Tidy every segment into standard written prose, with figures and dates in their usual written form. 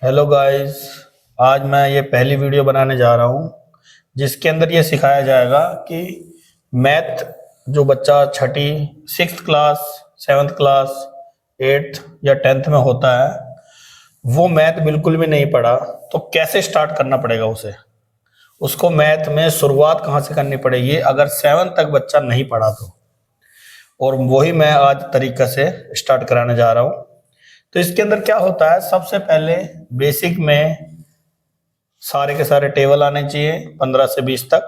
Hello guys. आज मैं ये पहली वीडियो बनाने जा रहा हूँ जिसके अंदर ये सिखाया जाएगा कि मैथ जो बच्चा छठी sixth class seventh class eighth या टेंथ में होता है वो मैथ बिल्कुल भी नहीं पढ़ा तो कैसे स्टार्ट करना पड़ेगा उसको मैथ में शुरुआत कहाँ से करनी पड़ेगी अगर सेवन्थ तक बच्चा नहीं पढ़ा तो। और वही मैं आज तरीका से स्टार्ट कराने जा रहा हूँ। तो इसके अंदर क्या होता है, सबसे पहले बेसिक में सारे के सारे टेबल आने चाहिए 15 से 20 तक।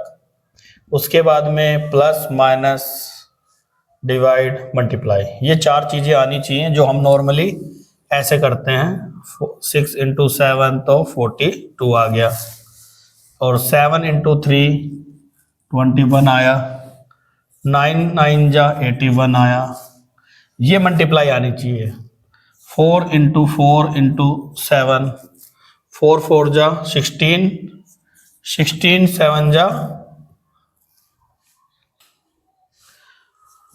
उसके बाद में प्लस माइनस डिवाइड मल्टीप्लाई, ये चार चीजें आनी चाहिए जो हम नॉर्मली ऐसे करते हैं। 6 इंटू 7 तो 42 आ गया, और 7 इंटू 3 21 आया, 9 9 जा 81 आया। ये मल्टीप्लाई आनी चाहिए। 4 इंटू 4 इंटू 7, 4 4 जा 16, 16 7 जा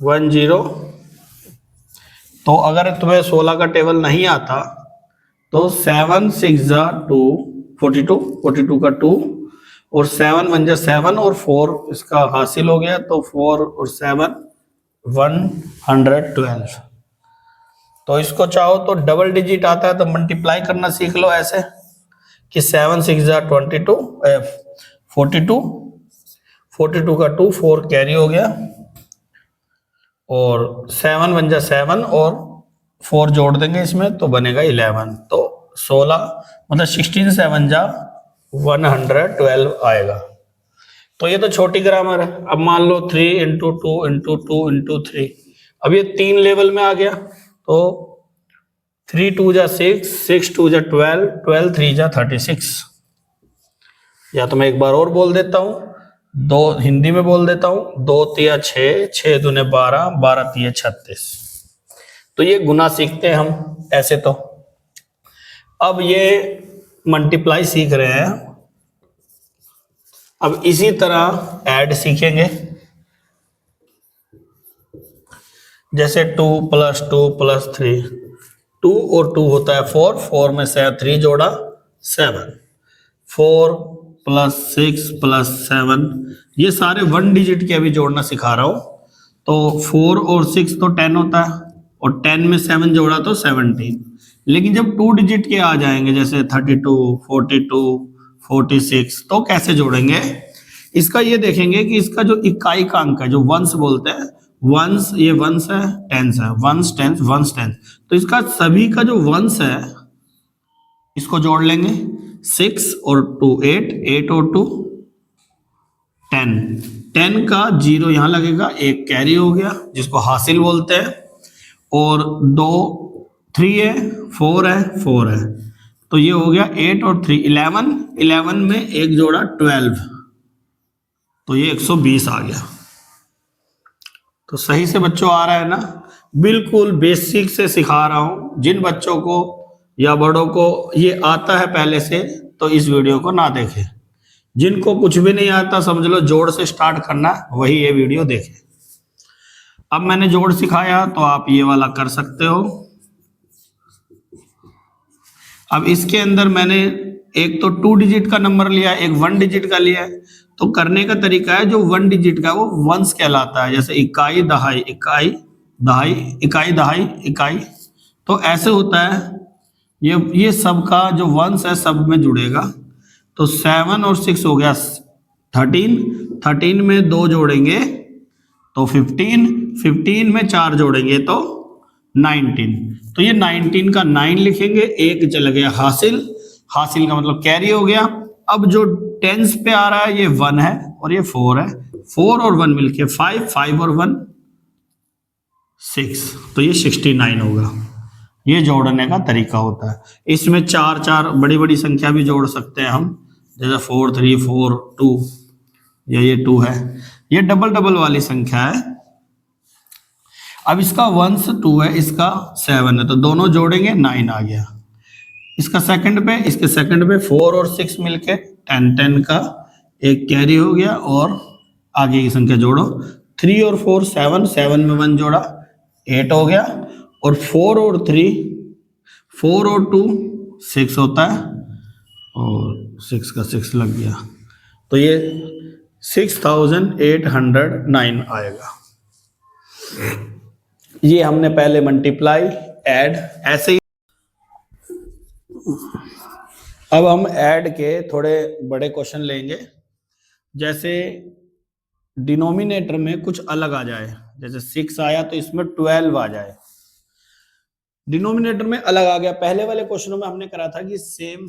10। तो अगर तुम्हें 16 का टेबल नहीं आता तो 7 6 जा 2 42, 42 का 2, और 7 1 जा 7 और 4 इसका हासिल हो गया, तो 4 और 7 112। तो इसको चाहो तो डबल डिजिट आता है तो मल्टीप्लाई करना सीख लो ऐसे कि 7 6 जा 22 42, 42 का 2 4 कैरी हो गया, और 7 1 जा 7 और 4 जोड़ देंगे इसमें तो बनेगा 11। तो 16 मतलब 16 7 जा 112 आएगा। तो ये तो छोटी ग्रामर है। अब मान लो 3 इंटू 2 इंटू 2 इंटू 3, अब ये 3 लेवल में आ गया। तो 3 2 जा 6, 6 2 जा 12, 12 3 जा 36। या तो मैं एक बार और बोल देता हूँ, दो हिंदी में बोल देता हूँ। 2 तिया 6, 6 दूने 12, 12 तिया 36। तो ये गुना सीखते हैं हम ऐसे। तो अब ये मल्टीप्लाई सीख रहे हैं, अब इसी तरह ऐड सीखेंगे। जैसे 2 + 2 + 3, 2 और 2 होता है 4, 4 में से 3 जोड़ा 7, 4 + 6 + 7, ये सारे 1 डिजिट के अभी जोड़ना सिखा रहा हूं। तो 4 और 6 तो 10 होता है, और 10 में 7 जोड़ा तो 17। लेकिन जब 2 डिजिट के आ जाएंगे जैसे 32 42 46, तो कैसे जोड़ेंगे इसका ये देखेंगे कि इसका जो इकाई का अंक है जो वंस बोलते हैं, वंस, ये वंस है, टेंस है, वंस टेंस वंस टेंस। तो इसका सभी का जो वंस है इसको जोड़ लेंगे। 6 और 2 8, 8 और 2 10, 10 का 0 यहां लगेगा, एक कैरी हो गया जिसको हासिल बोलते हैं, और 2 3 है, 4 है, 4 है। तो ये हो गया 8 और 3 11, 11 में एक जोड़ा 12, तो ये 120 आ गया। तो सही से बच्चों आ रहा है ना? बिल्कुल बेसिक से सिखा रहा हूं। जिन बच्चों को या बड़ों को ये आता है पहले से तो इस वीडियो को ना देखें। जिनको कुछ भी नहीं आता, समझ लो जोड़ से स्टार्ट करना, वही ये वीडियो देखें। अब मैंने जोड़ सिखाया तो आप ये वाला कर सकते हो। अब इसके अंदर मैंने एक तो 2 डिजिट का नंबर लिया, एक 1 डिजिट का लिया है। तो करने का तरीका है, जो 1 डिजिट का वो वंस कहलाता है, जैसे इकाई दहाई, इकाई दहाई, इकाई दहाई, इकाई। तो ऐसे होता है। ये सब का जो वंस है सब में जुड़ेगा। तो 7 और 6 हो गया 13, 13 में 2 जोड़ेंगे तो 15, 15 में 4 जोड़ेंगे तो 19। तो ये 19 का 9 लिखेंगे, एक चल गया हासिल, हासिल का मतलब कैरी हो गया। अब जो टेंस पे आ रहा है ये 1 है और ये 4 है, 4 और 1 मिलके 5, 5 और 1 6, तो ये 69 होगा। ये जोड़ने का तरीका होता है। इसमें 4 4 बड़ी बड़ी संख्या भी जोड़ सकते हैं हम, जैसे 4 3 4 2, ये 2 है, ये डबल डबल वाली संख्या है। अब इसका 1 2 है, इसका 7 है, तो दोनों जोड़ेंगे 9 आ गया। इसका सेकंड पे, इसके सेकंड पे 4 और 6 मिलके 10, 10 का एक कैरी हो गया, और आगे की संख्या जोड़ो 3 और 4 7, 7 में 1 जोड़ा 8 हो गया, और 4 और 3, 4 और 2 6 होता है और 6 का 6 लग गया, तो ये 6809 आएगा। ये हमने पहले मल्टीप्लाई ऐड ऐसे ही। अब हम ऐड के थोड़े बड़े क्वेश्चन लेंगे, जैसे डिनोमिनेटर में कुछ अलग आ जाए, जैसे 6 आया तो इसमें 12 आ जाए, डिनोमिनेटर में अलग आ गया। पहले वाले क्वेश्चनों में हमने करा था कि सेम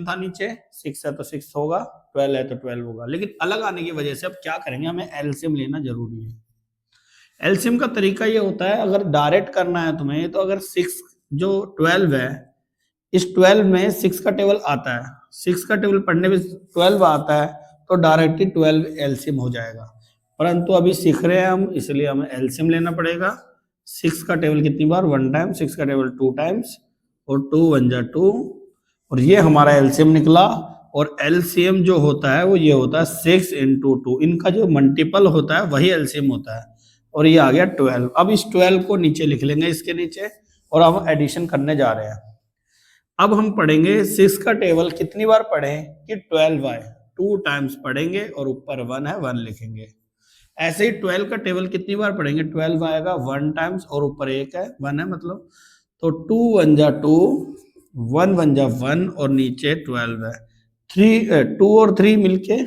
था, नीचे 6 है तो 6 होगा, 12 है तो 12 होगा, लेकिन अलग आने की वजह से अब क्या करेंगे, हमें एलसीएम लेना जरूरी है। एलसीएम का तरीका ये होता है, अगर डायरेक्ट करना है तुम्हें, तो अगर 6 जो 12 है, इस 12 में 6 का टेबल आता है, 6 का टेबल पढ़ने में 12 आता है, तो डायरेक्टली 12 एलसीएम हो जाएगा। परंतु अभी सीख रहे हैं हम, इसलिए हमें एलसीएम लेना पड़ेगा। 6 का टेबल कितनी बार, 1 टाइम, 6 का टेबल 2 टाइम्स, और 2 1 जा 2, और ये हमारा एलसीएम निकला। और एलसीएम जो होता है वो ये होता है 6 × 2, इनका जो मल्टीपल होता है वही एलसीएम होता है, और ये आ गया 12। अब इस 12 को नीचे लिख लेंगे इसके नीचे, और अब एडिशन करने जा रहे हैं। अब हम पढ़ेंगे 6 का टेबल कितनी बार पढ़ें कि 12 आए, 2 टाइम्स पढ़ेंगे और ऊपर 1 है 1 लिखेंगे। ऐसे ही 12 का टेबल कितनी बार पढ़ेंगे, 12 आएगा 1 टाइम्स और ऊपर 1 है 1 है मतलब, तो 2 1 जा 2, 1 1 जा 1 और नीचे 12 है। 2 और 3 मिलके,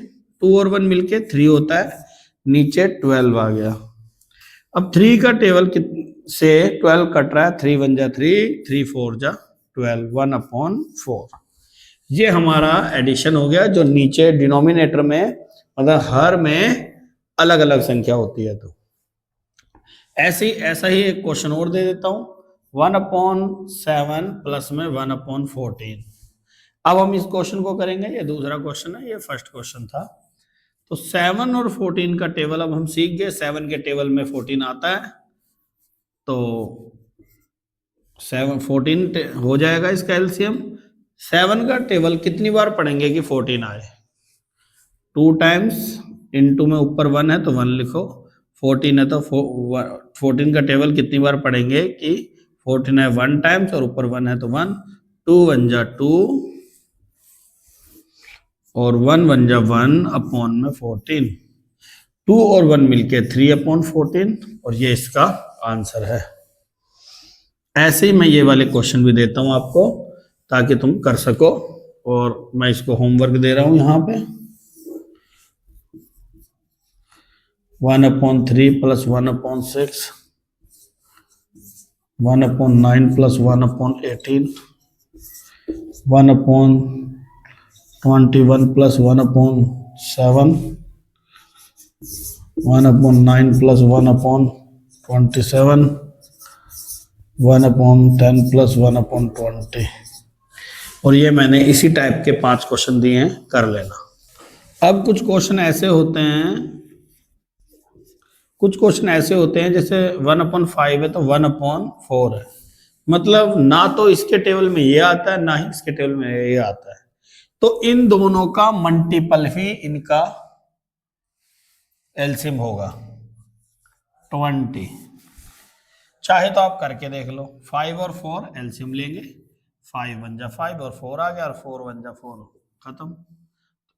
2 और 1 मिलके 3 होता है, नीचे 12 आ गया। अब 3 का टेबल से 12 कट रहा है, 3 1 जा 3, 3 4 जा 12, 1/4। ये हमारा एडिशन हो गया, जो नीचे डिनोमिनेटर में मतलब हर में अलग अलग संख्या होती है। तो ऐसा ही एक क्वेश्चन और दे देता हूं, 1/7 प्लस में 1/14। अब हम इस क्वेश्चन को करेंगे, ये दूसरा क्वेश्चन है, ये फर्स्ट क्वेश्चन था। तो 7 और 14 का टेबल अब हम सीख गए, 7 के टेबल में 14 आता है, तो 7 14 हो जाएगा इसका एलसीएम। 7 का टेबल कितनी बार पढ़ेंगे कि 14 आए, 2 टाइम्स, इनटू में ऊपर 1 है तो 1 लिखो, 14 है तो 14 का टेबल कितनी बार पढ़ेंगे कि 14 है 1 टाइम्स और ऊपर 1 है तो 1, 2 1 जा 2 और 1 1 जा 1/14, 2 और 1 मिलके 3/14, और ये इसका आंसर है। ऐसे ही मैं ये वाले क्वेश्चन भी देता हूं आपको, ताकि तुम कर सको, और मैं इसको होमवर्क दे रहा हूं यहाँ पे। 1/3 plus 1/6, 1/9 plus 1/18, 1/21 plus 1/7, 1/9 plus 1/27, 1/10 plus 1/20। और ये मैंने इसी टाइप के 5 क्वेश्चन दिए हैं, कर लेना। अब कुछ क्वेश्चन ऐसे होते हैं, जैसे 1/5 है तो 1/4 है, मतलब ना तो इसके टेबल में ये आता है ना ही इसके टेबल में ये आता है, तो इन दोनों का मल्टीपल ही इनका एलसीएम होगा 20। चाहे तो आप करके देख लो, 5 और 4 एलसीएम लेंगे, 5 1 जा 5 और 4 आ गया, और 4 1 जा 4, खत्म।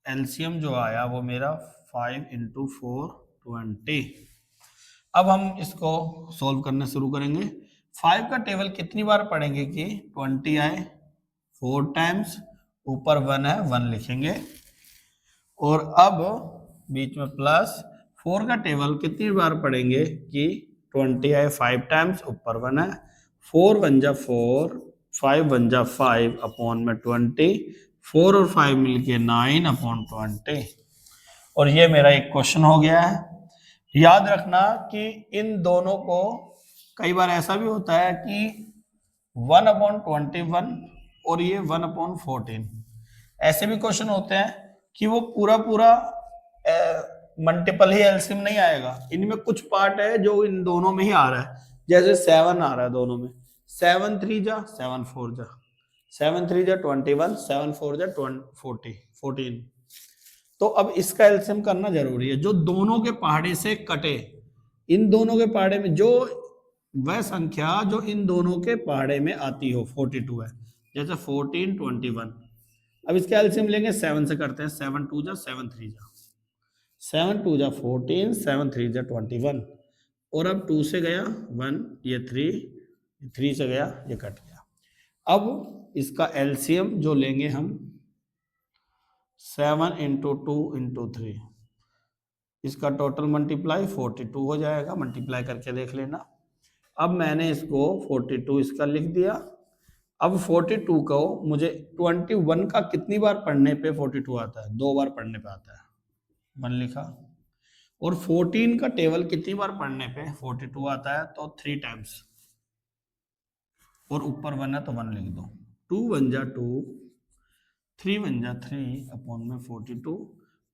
एलसीएम जो आया वो मेरा 5 × 4 20। अब हम इसको सॉल्व करना शुरू करेंगे। 5 का टेबल कितनी बार पढ़ेंगे कि 20 आए, 4 टाइम्स, ऊपर 1 है 1 लिखेंगे, और अब बीच में प्लस। 4 का टेबल कितनी बार पढ़ेंगे कि 20 आए, 5 टाइम्स, ऊपर 1 है, 4 1 जा 4, 5 1 जा 5/20, 4 और 5 मिलके 9/20। और ये मेरा एक क्वेश्चन हो गया है। याद रखना कि इन दोनों को, कई बार ऐसा भी होता है कि 1/21 और ये 1/14, ऐसे भी क्वेश्चन होते हैं कि वो पूरा मल्टीपल ही एलसीएम नहीं आएगा, इनमें कुछ पार्ट है जो इन दोनों में ही आ रहा है, जैसे 7 आ रहा है दोनों में, 7 3 जा 7 4 जा, 7 3 जा 21, 7 4 जा 14। तो अब इसका एलसीएम करना जरूरी है, जो दोनों के पहाड़े से कटे, इन दोनों के पहाड़े में जो वह संख्या जो इन दोनों के पहाड़े में आती हो 42 है, जैसे 14, 21। अब इसका एलसीएम लेंगे, 7 से करते हैं। 7 2 जा 7 3 जा 7 2 जा 14, 7 3 जा 21। और अब 2 से गया 1, ये 3 से गया, ये कट गया। अब इसका एलसीएम जो लेंगे हम 7 इंटू 2 इंटू 3, इसका टोटल मल्टीप्लाई 42 हो जाएगा। मल्टीप्लाई करके देख लेना। अब मैंने इसको 42 इसका लिख दिया। अब 42 को मुझे 21 का कितनी बार पढ़ने पे 42 आता है? 2 बार पढ़ने पे आता है, 1 लिखा। और 14 का टेबल कितनी बार पढ़ने पे 42 आता है? तो 3 टाइम्स। और ऊपर 1 है तो 1 लिख दो। 2 1 जा 2, 3 1 जा 3 अपॉन में 42,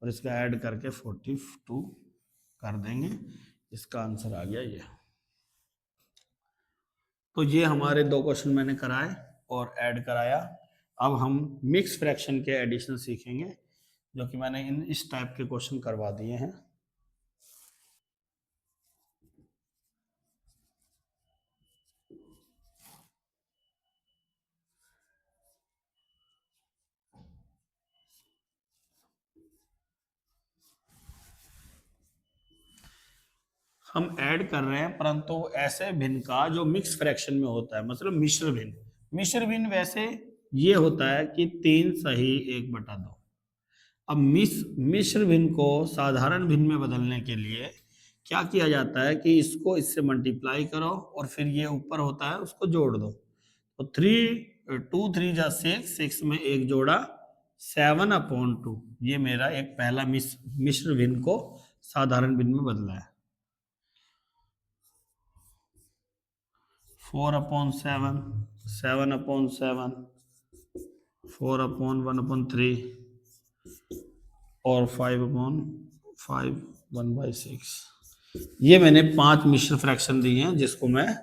और इसका ऐड करके 42 कर देंगे। इसका आंसर आ गया ये। तो ये हमारे 2 क्वेश्चन मैंने कराए और ऐड कराया। अब हम मिक्स फ्रैक्शन के एडिशन सीखेंगे, जो कि मैंने इस टाइप के क्वेश्चन करवा दिए हैं। हम ऐड कर रहे हैं, परंतु ऐसे भिन्न का जो मिक्स फ्रैक्शन में होता है, मतलब मिश्र भिन्न। मिश्र भिन्न वैसे ये होता है कि 3 सही 1/2। अब मिश्र भिन्न को साधारण भिन्न में बदलने के लिए क्या किया जाता है कि इसको इससे मल्टीप्लाई करो और फिर ये ऊपर होता है उसको जोड़ दो। तो 2 3 जा 6 में 1 जोड़ा 7/2। ये मेरा एक पहला मिश्र भिन्न को साधारण भिन्न में बदला है। 4/7, 7/7, 4/1/3 और 5/5, 1/6। ये मैंने 5 मिश्र फ्रैक्शन दिए हैं, जिसको मैं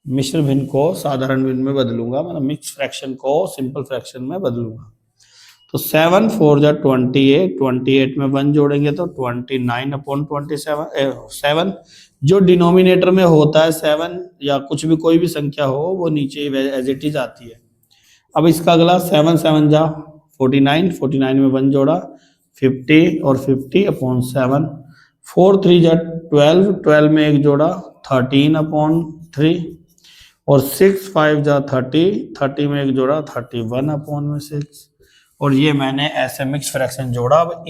मिश्र भिन्न को साधारण भिन्न में बदलूंगा, मतलब मिक्स फ्रैक्शन को सिंपल फ्रैक्शन में बदलूंगा। तो 7 4 जा 28, 28 में 1 जोड़ेंगे तो 29/27। 7 जो डिनोमिनेटर में होता है 7 या कुछ भी कोई भी संख्या हो, वो नीचे एज इट इज आती है। अब इसका अगला 7 7 जा 49, 49 में 1 जोड़ा 50 और 50/7। 4 3 जा 12, 12 में 1 जोड़ा 13/3 और 6 5 जा 30, 30 में 1 जोड़ा 31/6। और ये मैंने ऐसे मिक्स फ्रैक्शन जोड़ा। अब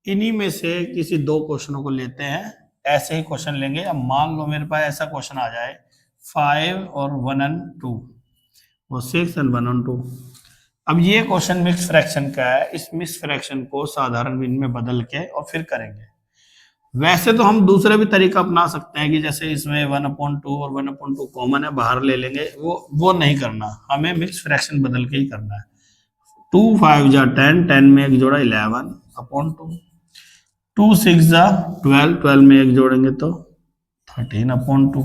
इन्हीं में से किसी 2 क्वेश्चनों को लेते हैं। ऐसे ही क्वेश्चन लेंगे। अब मान लो मेरे पास ऐसा क्वेश्चन आ जाए 5 और 1 and 2 और 6 and 1 and 2। अब ये क्वेश्चन मिक्स फ्रैक्शन का है। इस मिक्स फ्रैक्शन को साधारण भिन्न में बदल के और फिर करेंगे। वैसे तो हम दूसरा भी तरीका अपना सकते हैं कि जैसे इसमें 1/2 और 1/2 कॉमन है, बाहर ले लेंगे। वो नहीं करना, हमें मिक्स फ्रैक्शन बदल के ही करना है। 2 5 जा 10, 10 में 1 जोड़ा 11/2। 2 6 जा 12, 12 में 1 जोड़ेंगे तो 13/2।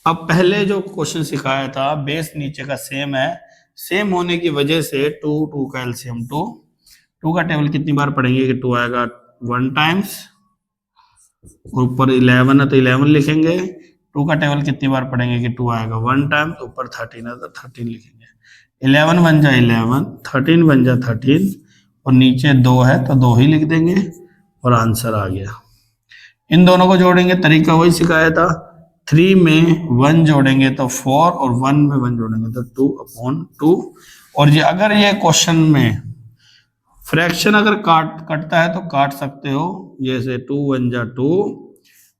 अब पहले जो क्वेश्चन सिखाया था बेस नीचे का सेम है। सेम होने की वजह से 2 2 का एलसीएम 2 का टेबल कितनी बार पढ़ेंगे कि 2 आएगा 1 टाइम्स। ऊपर 11 है तो 11 लिखेंगे। 2 का टेबल कितनी बार पढ़ेंगे कि 2 आएगा 1 टाइम्स। ऊपर 13 है तो 13 लिखेंगे। 11 बन जा 11, 13 बन जा 13 और नीचे 2 है तो 2 ही लिख देंगे और आंसर आ गया। इन दोनों को जोड़ेंगे, तरीका वही सिखाया था। 3 में 1 जोड़ेंगे तो 4 और 1 में 1 जोड़ेंगे तो 2/2। और ये अगर ये क्वेश्चन में फ्रैक्शन अगर कटता है तो काट सकते हो, जैसे 2 1 जा 2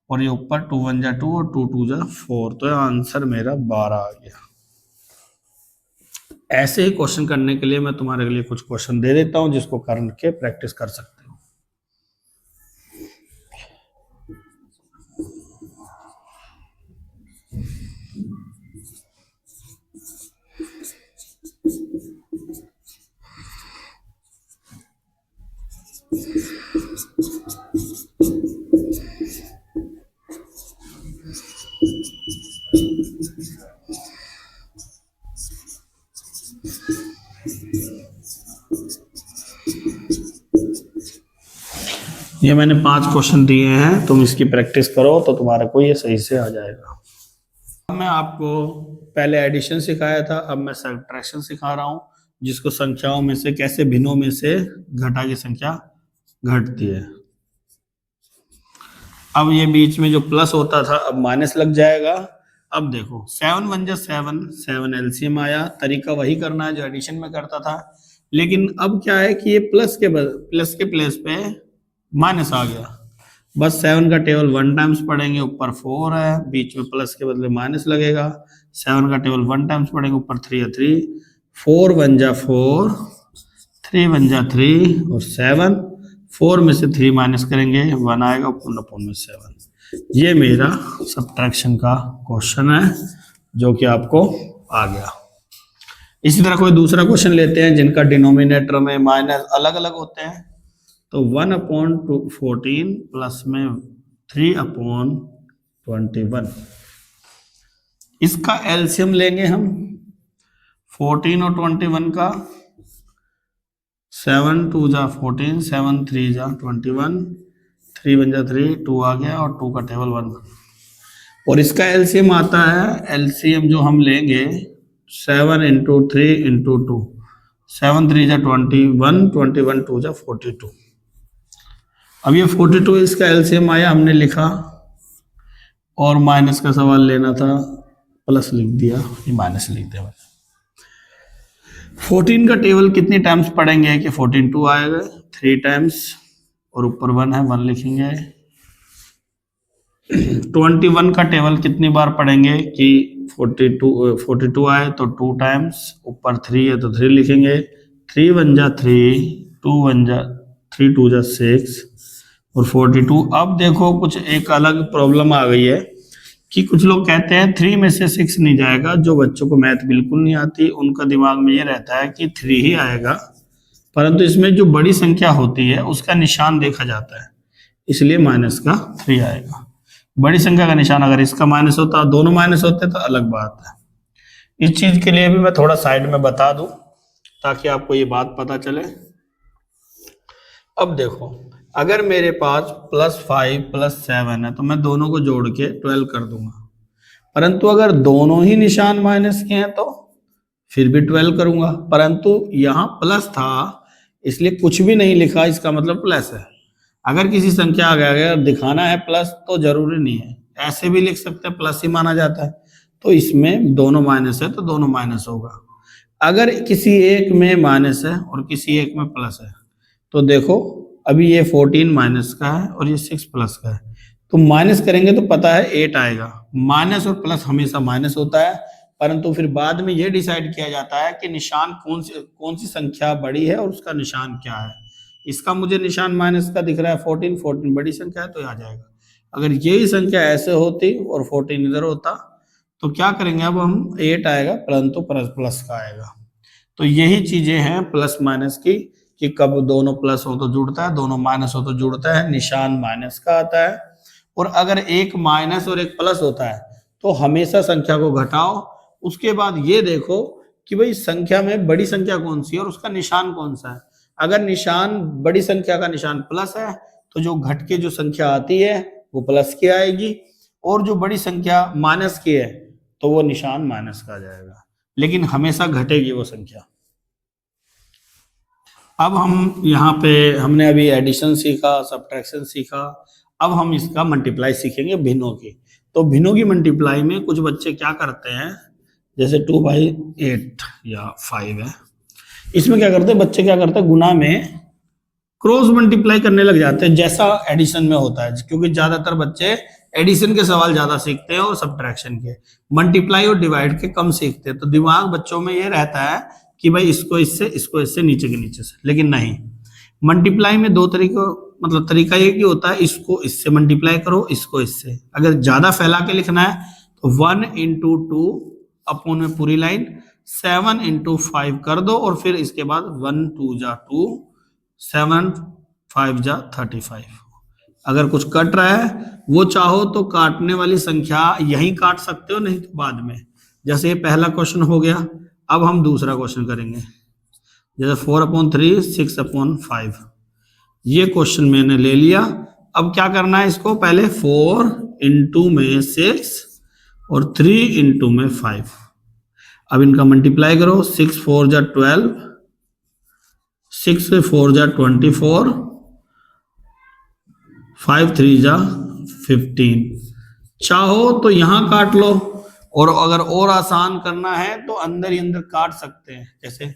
और ये ऊपर 2 1 जा 2 और 2 2 जा 4। तो आंसर मेरा 12 आ गया। ऐसे ही क्वेश्चन करने के लिए मैं तुम्हारे लिए कुछ क्वेश्चन दे देता हूं, जिसको करके प्रैक्टिस कर सकते हो। ये मैंने 5 क्वेश्चन दिए हैं, तुम इसकी प्रैक्टिस करो तो तुम्हारे को ये सही से आ जाएगा। मैं आपको पहले एडिशन सिखाया था, अब मैं सब्ट्रैक्शन सिखा रहा हूं, जिसको संख्याओं में से कैसे भिन्नों में से घटा की संख्या घटती है। अब ये बीच में जो प्लस होता था अब माइनस लग जाएगा। अब देखो 7 1 जा 7, 7 एलसीएम आया, तरीका वही करना है जो एडिशन में करता था, लेकिन अब क्या है कि ये प्लस के प्लेस पे माइनस आ गया। बस 7 का टेबल 1 टाइम्स पढ़ेंगे, ऊपर 4 है, बीच में प्लस के बदले माइनस लगेगा। 7 का टेबल 1 टाइम्स पढ़ेंगे, ऊपर 3 है 3, 4 1 जा 4, 3 1 जा 3 और 7, 4 में से 3 माइनस करेंगे 1 आएगा, ऊपर में 7। ये मेरा सब्ट्रैक्शन का क्वेश्चन है जो कि आपको आ गया। इसी तरह कोई दूसरा क्वेश्चन लेते हैं जिनका डिनोमिनेटर में माइनस अलग अलग होते हैं। तो 1/14 प्लस में 3/21, इसका एलसीएम लेंगे हम 14 और 21 का। 7 2 जा 14, 7 3 जा 21, 3 1 जा 3, 2 आ गया और 2 का टेबल 1। और इसका एलसीएम आता है, एलसीएम जो हम लेंगे 7 × 3 × 2, 7 3 जा 21, 21 2 जा 42। अब ये 42 इसका एलसीएम आया, हमने लिखा, और माइनस का सवाल लेना था, प्लस लिख दिया, ये माइनस लिख दिया। 14 का टेबल कितनी टाइम्स पढ़ेंगे कि 14 2 आएगा, 3 टाइम्स, और ऊपर 1 है, 1 लिखेंगे। 21 का टेबल कितनी बार पढ़ेंगे कि 42 आए तो 2 टाइम्स, ऊपर 3 है तो 3 लिखेंगे। 3 1 जा 3, 2 1 जा 3 2 जा 6 और 42। अब देखो कुछ एक अलग प्रॉब्लम आ गई है कि कुछ लोग कहते हैं 3 में से 6 नहीं जाएगा। जो बच्चों को मैथ बिल्कुल नहीं आती उनका दिमाग में ये रहता है कि 3 ही आएगा, परंतु इसमें जो बड़ी संख्या होती है उसका निशान देखा जाता है, इसलिए माइनस का 3 आएगा। बड़ी संख्या का निशान अगर इसका माइनस होता, दोनों माइनस होते तो अलग बात है। इस चीज के लिए भी मैं थोड़ा साइड में बता दूं ताकि आपको ये बात पता चले। अब देखो, अगर मेरे पास +5 +7 है तो मैं दोनों को जोड़ के 12 कर दूंगा, परंतु अगर दोनों ही निशान माइनस के हैं तो फिर भी 12 करूंगा, परंतु यहाँ प्लस था इसलिए कुछ भी नहीं लिखा, इसका मतलब प्लस है। अगर किसी संख्या अगर दिखाना है प्लस तो जरूरी नहीं है, ऐसे भी लिख सकते हैं, प्लस ही माना जाता है। तो इसमें दोनों माइनस है तो दोनों माइनस होगा। अगर किसी एक में माइनस है और किसी एक में प्लस है तो देखो अभी ये 14 माइनस का है और ये 6 प्लस का है, तो माइनस करेंगे तो पता है 8 आएगा। माइनस और प्लस हमेशा माइनस होता है, परंतु फिर बाद में ये डिसाइड किया जाता है कि निशान कौन सी संख्या बड़ी है और उसका निशान क्या है। इसका मुझे निशान माइनस का दिख रहा है 14 बड़ी संख्या है तो आ जाएगा। अगर यही संख्या ऐसे होती और 14 इधर होता तो क्या करेंगे, अब हम 8 आएगा परंतु प्लस का आएगा। तो यही चीजें हैं प्लस माइनस की कि कब दोनों प्लस हो तो जुड़ता है, दोनों माइनस हो तो जुड़ता है, निशान माइनस का आता है। और अगर एक माइनस और एक प्लस होता है तो हमेशा संख्या को घटाओ, उसके बाद ये देखो कि भाई संख्या में बड़ी संख्या कौन सी है और उसका निशान कौन सा है। अगर निशान बड़ी संख्या का निशान प्लस है तो जो घट के जो संख्या आती है वो प्लस की आएगी, और जो बड़ी संख्या माइनस की है तो वो निशान माइनस का आ जाएगा, लेकिन हमेशा घटेगी वो संख्या। अब हम यहाँ पे हमने अभी एडिशन सीखा, सब्ट्रैक्शन सीखा, अब हम इसका मल्टीप्लाई सीखेंगे भिन्नों की। तो भिन्नों की मल्टीप्लाई में कुछ बच्चे क्या करते हैं, जैसे 2/8 या 5 है, इसमें क्या करते हैं बच्चे, क्या करते हैं गुना में क्रॉस मल्टीप्लाई करने लग जाते हैं जैसा एडिशन में होता है, क्योंकि ज्यादातर बच्चे एडिशन के सवाल ज्यादा सीखते हैं और सब्ट्रैक्शन के, मल्टीप्लाई और डिवाइड के कम सीखते हैं। तो दिमाग बच्चों में ये रहता है कि भाई इसको इससे नीचे के नीचे से, लेकिन नहीं, मल्टीप्लाई में 2 तरीके, मतलब तरीका ये कि होता है इसको इससे मल्टीप्लाई करो, इसको इससे। अगर ज्यादा फैला के लिखना है तो 1 × 2 अपॉन में पूरी लाइन 7 × 5 कर दो, और फिर इसके बाद 1 2 जा 2, 7 5 जा 35। अगर कुछ कट रहा है वो चाहो तो काटने वाली संख्या यही काट सकते हो, नहीं तो बाद में। जैसे ये पहला क्वेश्चन हो गया, अब हम दूसरा क्वेश्चन करेंगे, जैसे 4/3 6/5। ये क्वेश्चन मैंने ले लिया। अब क्या करना है इसको, पहले 4 × में 6 और 3 × में 5, अब इनका मल्टीप्लाई करो, 6 4 जा 12, 6 4 जा 24, 5 3 जा 15। चाहो तो यहां काट लो, और अगर और आसान करना है तो अंदर ही अंदर काट सकते हैं जैसे,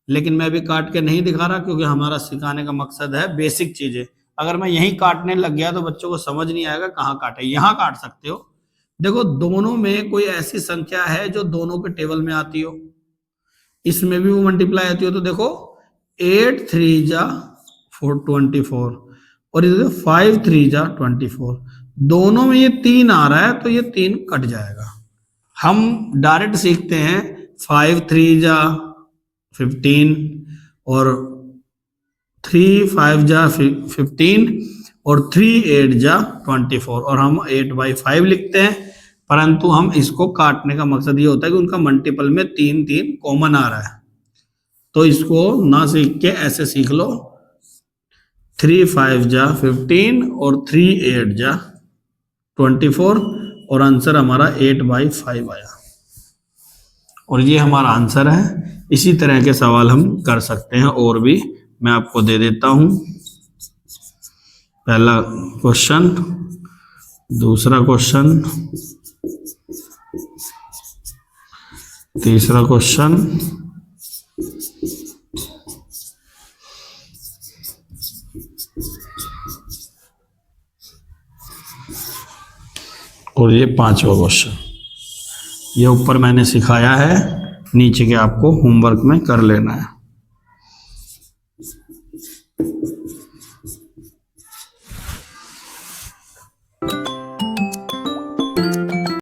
लेकिन मैं भी काट के नहीं दिखा रहा क्योंकि हमारा सिखाने का मकसद है बेसिक चीजें। अगर मैं यहीं काटने लग गया तो बच्चों को समझ नहीं आएगा कहाँ काटे। यहां काट सकते हो। देखो दोनों में कोई ऐसी संख्या है जो दोनों के टेबल में आती हो, इसमें भी वो मल्टीप्लाई आती हो, तो देखो 8 3 जा 24 और इधर 5 3 जा 24, दोनों में ये 3 आ रहा है तो ये 3 कट जाएगा। हम डायरेक्ट सीखते हैं 5 3 जा 15 और 3 5 जा 15 और 3 8 जा 24, और हम 8/5 लिखते हैं, परंतु हम इसको काटने का मकसद ये होता है कि उनका मल्टीपल में 3 3 कॉमन आ रहा है, तो इसको ना सीख के ऐसे सीख लो 3 5 जा 15 और 3 8 जा 24, और आंसर हमारा 8/5 आया। और ये हमारा आंसर है। इसी तरह के सवाल हम कर सकते हैं और भी, मैं आपको दे देता हूं। पहला क्वेश्चन, दूसरा क्वेश्चन, तीसरा क्वेश्चन, और ये पांचवा क्वेश्चन। ये ऊपर मैंने सिखाया है, नीचे के आपको होमवर्क में कर लेना है।